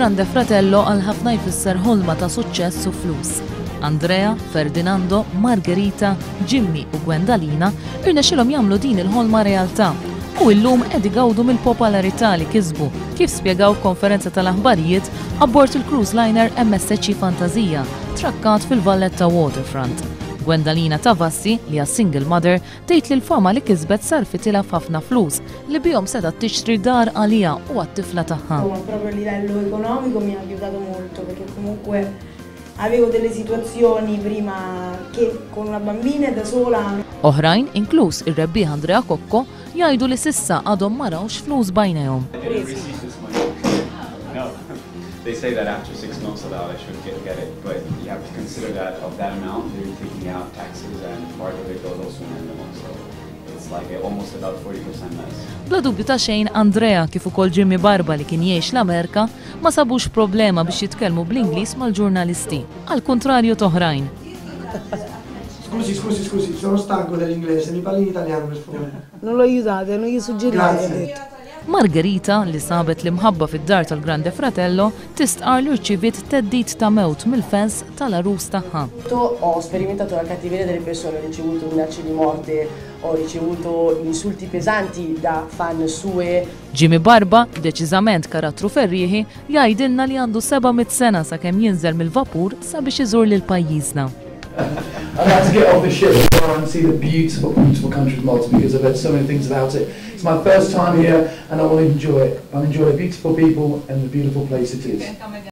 Grande Fratello għal ħafna jfisser ħolma ta' suċċess u flus. Andrea, Ferdinando, Margherita, Jimmy u Gwendalina irnexxilhom jagħmlu din il-ħolma realtà. U llum qed igawdu mill-popolarità li kisbu kif spjegaw f'konferenza tal-aħbarijiet abbord il-cruise liner MSC Fantasia trakkat fil-Valletta Waterfront. Gwendalina Tavassi, li hija single mother, tgħid li l-fama li kisbet sarfitilha f'ħafna flus li bihom setgħu tixtri dar għaliha u għat-tifla tagħha. Proprio a livello economico mi ha aiutato molto perché comunque avevo delle situazioni prima che con una bambina da sola. Oħrajn, inkluż ir-rebbieħ Andrea Kokko, jgħidu li s'issa għadhom ma rawx flus bajnejhom. They say that after 6 months allowed I should get it, but you have to consider that of that amount you're taking out taxes and part of it goes also in minimum, so it's like almost about 40% less. Bla dubju ta' xejn Andrea kif ukoll Jimmy Barba li kien jgħix l-Amerika ma sabux problema biex jitkellmu bl-Ingliż mal-ġurnalisti, għal kontrarju toħrajn. Scusi, sono stanco dell'inglese, mi parli in italiano per favore. Non lo aiutate, non gli suggerite. Margherita, li sabet l-imħabba fid-dar tal-Grande Fratello, tistqar li rċivit teddit ta' mewt mill-fans tal-arus tagħha. Ho sperimentato la cattiveria delle persone, ho ricevuto minacce di morte, ho ricevuto insulti pesanti da fan sue. Jimmy Barba, deċiżament karattru ferrieħi, jgħidilna li għandu 700 sena sakemm jinżel mill-vapur sabiex iżur lil pajjiżna. I'd like to get off the ship and see the beautiful, beautiful country of Malta because I've heard so many things about it. It's my first time here and I want to enjoy it. I'll enjoy the beautiful people and the beautiful place it is.